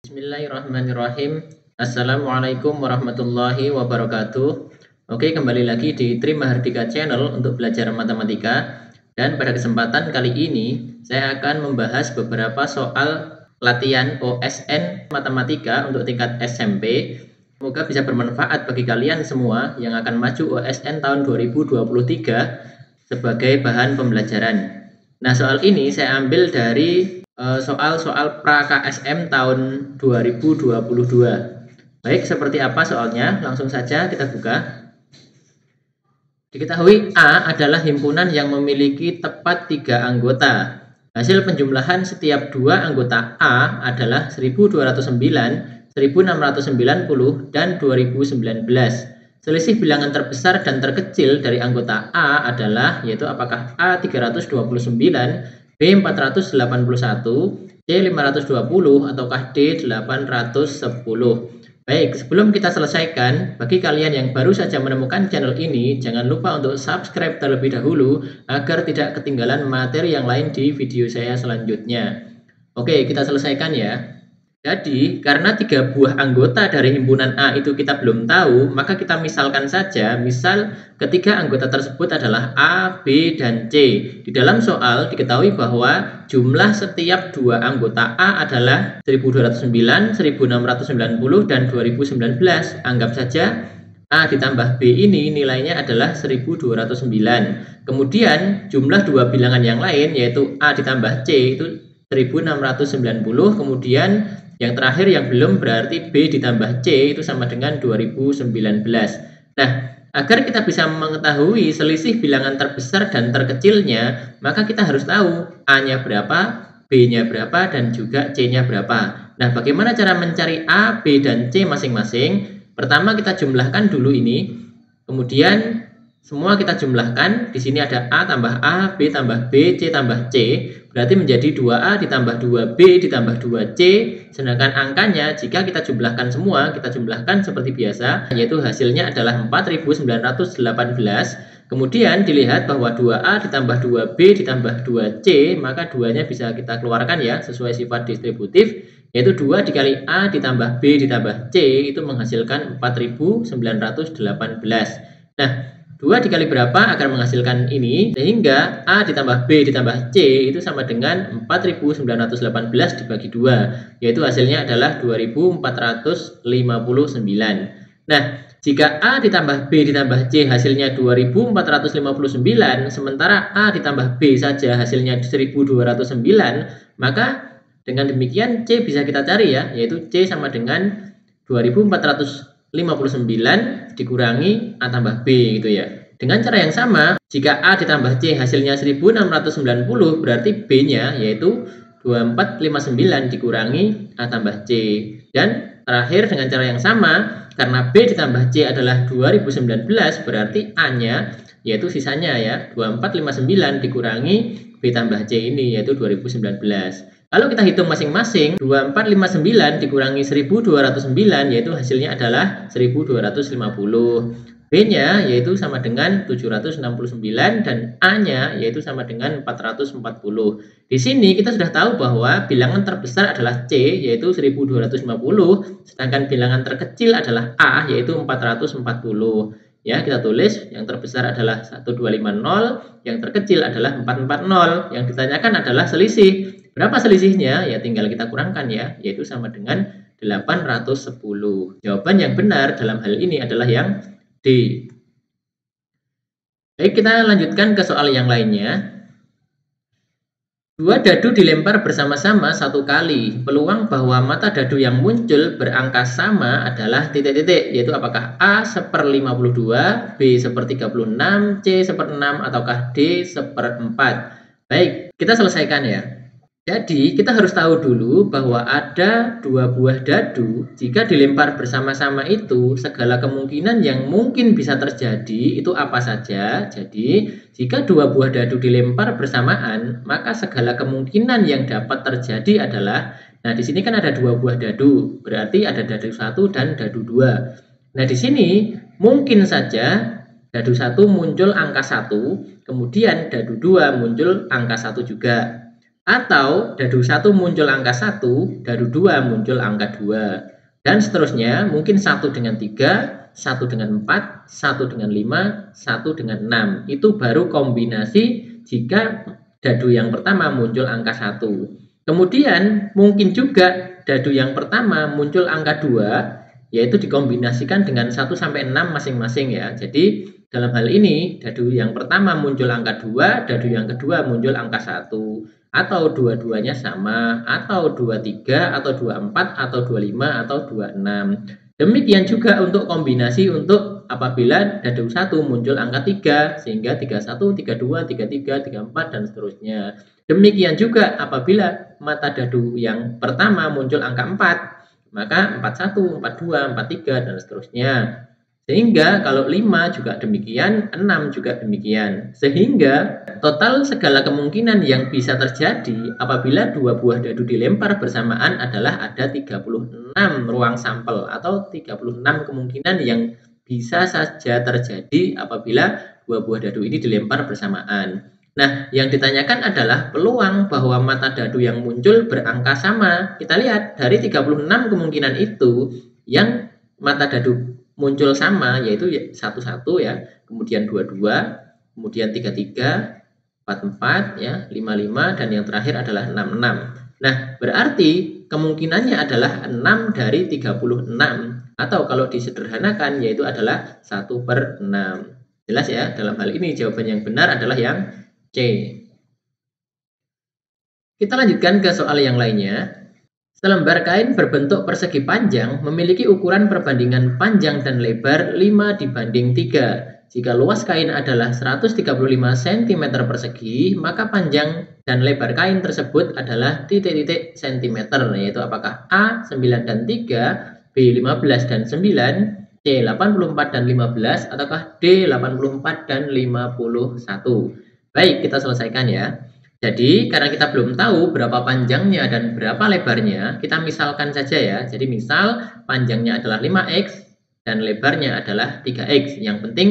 Bismillahirrahmanirrahim. Assalamualaikum warahmatullahi wabarakatuh. Oke, kembali lagi di Tri Mahardika Channel untuk belajar matematika. Dan pada kesempatan kali ini, saya akan membahas beberapa soal latihan OSN matematika untuk tingkat SMP. Semoga bisa bermanfaat bagi kalian semua yang akan maju OSN tahun 2023 sebagai bahan pembelajaran. Nah, soal ini saya ambil dari soal-soal pra-KSM tahun 2022. Baik, seperti apa soalnya? Langsung saja kita buka. Diketahui A adalah himpunan yang memiliki tepat 3 anggota. Hasil penjumlahan setiap 2 anggota A adalah 1209, 1690, dan 2019. Selisih bilangan terbesar dan terkecil dari anggota A adalah, yaitu apakah A 329, B 481, C 520, ataukah D 810. Baik, sebelum kita selesaikan, bagi kalian yang baru saja menemukan channel ini, jangan lupa untuk subscribe terlebih dahulu agar tidak ketinggalan materi yang lain di video saya selanjutnya. Oke, kita selesaikan ya. Jadi, karena 3 buah anggota dari himpunan A itu kita belum tahu, maka kita misalkan saja, misal ketiga anggota tersebut adalah A, B, dan C. Di dalam soal diketahui bahwa jumlah setiap 2 anggota A adalah 1209, 1690, dan 2019. Anggap saja A ditambah B ini nilainya adalah 1209. Kemudian jumlah 2 bilangan yang lain yaitu A ditambah C itu 1690, kemudian yang terakhir yang belum berarti B ditambah C itu sama dengan 2019. Nah, agar kita bisa mengetahui selisih bilangan terbesar dan terkecilnya, maka kita harus tahu A-nya berapa, B-nya berapa, dan juga C-nya berapa. Nah, bagaimana cara mencari A, B, dan C masing-masing? Pertama kita jumlahkan dulu ini, kemudian semua kita jumlahkan. Di sini ada A tambah A, B tambah B, C tambah C. Berarti menjadi 2A ditambah 2B ditambah 2C. Sedangkan angkanya jika kita jumlahkan semua, kita jumlahkan seperti biasa, yaitu hasilnya adalah 4918. Kemudian dilihat bahwa 2A ditambah 2B ditambah 2C, maka 2-nya bisa kita keluarkan ya, sesuai sifat distributif, yaitu 2 dikali A ditambah B ditambah C, itu menghasilkan 4918. Nah, 2 dikali berapa akan menghasilkan ini, sehingga A ditambah B ditambah C itu sama dengan 4918 dibagi 2, yaitu hasilnya adalah 2459. Nah, jika A ditambah B ditambah C hasilnya 2459, sementara A ditambah B saja hasilnya 1209, maka dengan demikian C bisa kita cari ya, yaitu C sama dengan 2459 dikurangi A tambah B gitu ya. Dengan cara yang sama, jika A ditambah C hasilnya 1690, berarti B-nya yaitu 2459 dikurangi A tambah C. Dan terakhir dengan cara yang sama, karena B ditambah C adalah 2019, berarti A-nya yaitu sisanya ya 2459 dikurangi B tambah C ini yaitu 2019. Lalu kita hitung masing-masing, 2459 dikurangi 1209 yaitu hasilnya adalah 1250. B-nya yaitu sama dengan 769 dan A-nya yaitu sama dengan 440. Di sini kita sudah tahu bahwa bilangan terbesar adalah C yaitu 1250, sedangkan bilangan terkecil adalah A yaitu 440. Ya, kita tulis yang terbesar adalah 1250, yang terkecil adalah 440. Yang ditanyakan adalah selisih. Berapa selisihnya? Ya tinggal kita kurangkan ya, yaitu sama dengan 810. Jawaban yang benar dalam hal ini adalah yang D. Baik, kita lanjutkan ke soal yang lainnya. 2 dadu dilempar bersama-sama 1 kali. Peluang bahwa mata dadu yang muncul berangka sama adalah titik-titik, yaitu apakah A 1/52, B 1/36, C 1/6, ataukah D 1/4. Baik, kita selesaikan ya. Jadi kita harus tahu dulu bahwa ada 2 buah dadu. Jika dilempar bersama-sama itu, segala kemungkinan yang mungkin bisa terjadi itu apa saja. Jadi jika 2 buah dadu dilempar bersamaan, maka segala kemungkinan yang dapat terjadi adalah, nah di sini kan ada 2 buah dadu, berarti ada dadu 1 dan dadu 2. Nah di sini mungkin saja dadu 1 muncul angka 1, kemudian dadu 2 muncul angka 1 juga. Atau dadu 1 muncul angka 1, dadu 2 muncul angka 2. Dan seterusnya, mungkin 1 dengan 3, 1 dengan 4, 1 dengan 5, 1 dengan 6. Itu baru kombinasi jika dadu yang pertama muncul angka 1. Kemudian mungkin juga dadu yang pertama muncul angka 2, yaitu dikombinasikan dengan 1 sampai 6 masing-masing ya. Jadi dalam hal ini dadu yang pertama muncul angka 2, dadu yang kedua muncul angka 1. Atau dua-duanya sama, atau 23, atau 24, atau 25, atau 26. Demikian juga untuk kombinasi untuk apabila dadu 1 muncul angka 3, sehingga 31, 32, 33, 34, dan seterusnya. Demikian juga apabila mata dadu yang pertama muncul angka 4, maka 41, 42, 43, dan seterusnya. Sehingga kalau 5 juga demikian, 6 juga demikian. Sehingga total segala kemungkinan yang bisa terjadi apabila dua buah dadu dilempar bersamaan adalah ada 36 ruang sampel atau 36 kemungkinan yang bisa saja terjadi apabila dua buah dadu ini dilempar bersamaan. Nah, yang ditanyakan adalah peluang bahwa mata dadu yang muncul berangka sama. Kita lihat dari 36 kemungkinan itu yang mata dadu muncul sama, yaitu 11 ya, kemudian 22, kemudian 33, 44 ya, 55, dan yang terakhir adalah 66. Nah, berarti kemungkinannya adalah 6 dari 36, atau kalau disederhanakan yaitu adalah 1/6. Jelas ya, dalam hal ini jawaban yang benar adalah yang C. Kita lanjutkan ke soal yang lainnya. Selembar kain berbentuk persegi panjang memiliki ukuran perbandingan panjang dan lebar 5/3. Jika luas kain adalah 135 cm persegi, maka panjang dan lebar kain tersebut adalah titik-titik cm, yaitu apakah A 9 dan 3, B 15 dan 9, C 84 dan 15, ataukah D 84 dan 51. Baik, kita selesaikan ya. Jadi, karena kita belum tahu berapa panjangnya dan berapa lebarnya, kita misalkan saja ya. Jadi, misal panjangnya adalah 5x dan lebarnya adalah 3x. Yang penting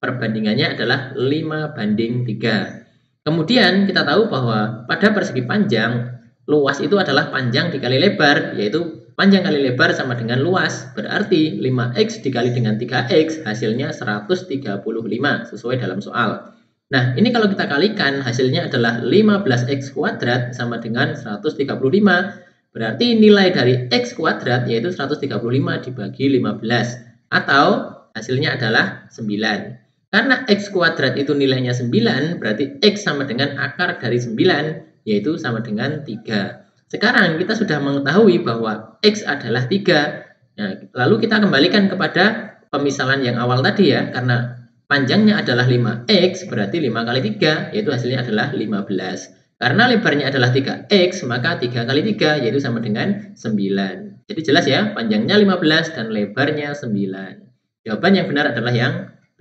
perbandingannya adalah 5/3. Kemudian, kita tahu bahwa pada persegi panjang, luas itu adalah panjang dikali lebar, yaitu panjang kali lebar sama dengan luas. Berarti 5x dikali dengan 3x hasilnya 135 sesuai dalam soal. Nah, ini kalau kita kalikan hasilnya adalah 15x kuadrat sama dengan 135. Berarti nilai dari x kuadrat yaitu 135 dibagi 15. Atau hasilnya adalah 9. Karena x kuadrat itu nilainya 9, berarti x sama dengan akar dari 9, yaitu sama dengan 3. Sekarang kita sudah mengetahui bahwa x adalah 3. Nah, lalu kita kembalikan kepada pemisalan yang awal tadi ya, karena panjangnya adalah 5x, berarti 5 kali 3, yaitu hasilnya adalah 15. Karena lebarnya adalah 3x, maka 3 kali 3, yaitu sama dengan 9. Jadi jelas ya, panjangnya 15 dan lebarnya 9. Jawaban yang benar adalah yang B.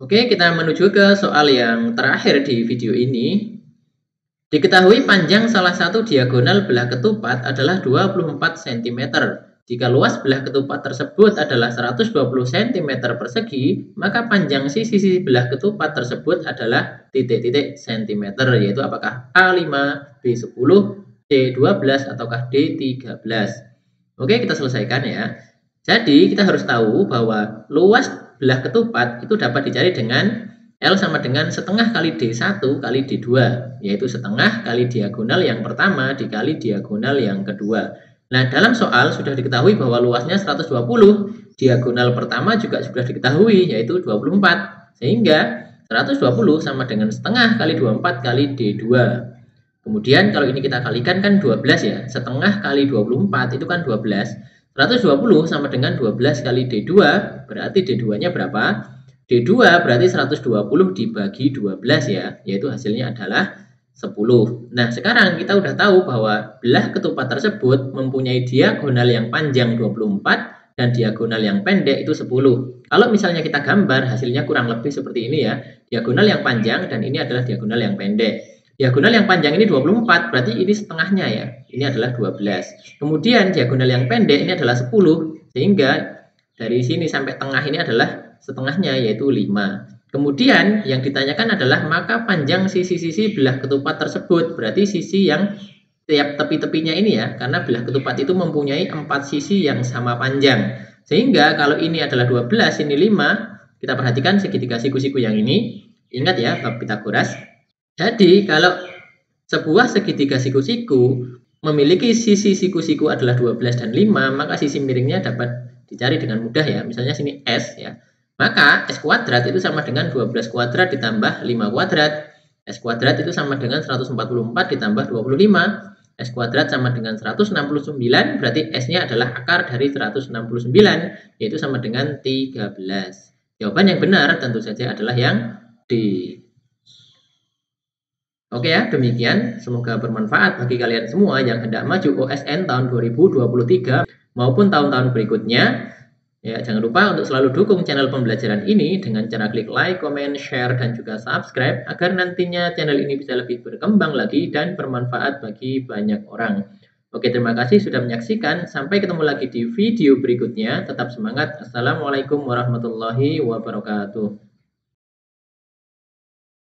Oke, kita menuju ke soal yang terakhir di video ini. Diketahui panjang salah satu diagonal belah ketupat adalah 24 cm. Jika luas belah ketupat tersebut adalah 120 cm persegi, maka panjang sisi belah ketupat tersebut adalah titik-titik cm, yaitu apakah A5, B10, C12, ataukah D13. Oke, kita selesaikan ya. Jadi, kita harus tahu bahwa luas belah ketupat itu dapat dicari dengan L sama dengan setengah kali D1 kali D2, yaitu setengah kali diagonal yang pertama dikali diagonal yang kedua. Nah, dalam soal sudah diketahui bahwa luasnya 120, diagonal pertama juga sudah diketahui, yaitu 24. Sehingga 120 sama dengan setengah kali 24 kali D2. Kemudian kalau ini kita kalikan kan 12 ya, setengah kali 24 itu kan 12. 120 sama dengan 12 kali D2, berarti D2-nya berapa? D2 berarti 120 dibagi 12 ya, yaitu hasilnya adalah 10. Nah, sekarang kita udah tahu bahwa belah ketupat tersebut mempunyai diagonal yang panjang 24 dan diagonal yang pendek itu 10. Kalau misalnya kita gambar, hasilnya kurang lebih seperti ini ya. Diagonal yang panjang dan ini adalah diagonal yang pendek. Diagonal yang panjang ini 24, berarti ini setengahnya ya. Ini adalah 12. Kemudian diagonal yang pendek ini adalah 10, sehingga dari sini sampai tengah ini adalah setengahnya, yaitu 5. Kemudian yang ditanyakan adalah maka panjang sisi-sisi belah ketupat tersebut. Berarti sisi yang tiap tepi-tepinya ini ya, karena belah ketupat itu mempunyai 4 sisi yang sama panjang. Sehingga kalau ini adalah 12, ini 5, kita perhatikan segitiga siku-siku yang ini. Ingat ya bab Pitagoras. Jadi kalau sebuah segitiga siku-siku memiliki sisi siku-siku adalah 12 dan 5, maka sisi miringnya dapat dicari dengan mudah ya. Misalnya sini S ya. Maka S kuadrat itu sama dengan 12 kuadrat ditambah 5 kuadrat. S kuadrat itu sama dengan 144 ditambah 25. S kuadrat sama dengan 169, berarti S-nya adalah akar dari 169, yaitu sama dengan 13. Jawaban yang benar tentu saja adalah yang D. Oke ya, demikian. Semoga bermanfaat bagi kalian semua yang hendak maju OSN tahun 2023 maupun tahun-tahun berikutnya. Ya, jangan lupa untuk selalu dukung channel pembelajaran ini dengan cara klik like, comment, share, dan juga subscribe agar nantinya channel ini bisa lebih berkembang lagi dan bermanfaat bagi banyak orang. Oke, terima kasih sudah menyaksikan. Sampai ketemu lagi di video berikutnya. Tetap semangat. Assalamualaikum warahmatullahi wabarakatuh.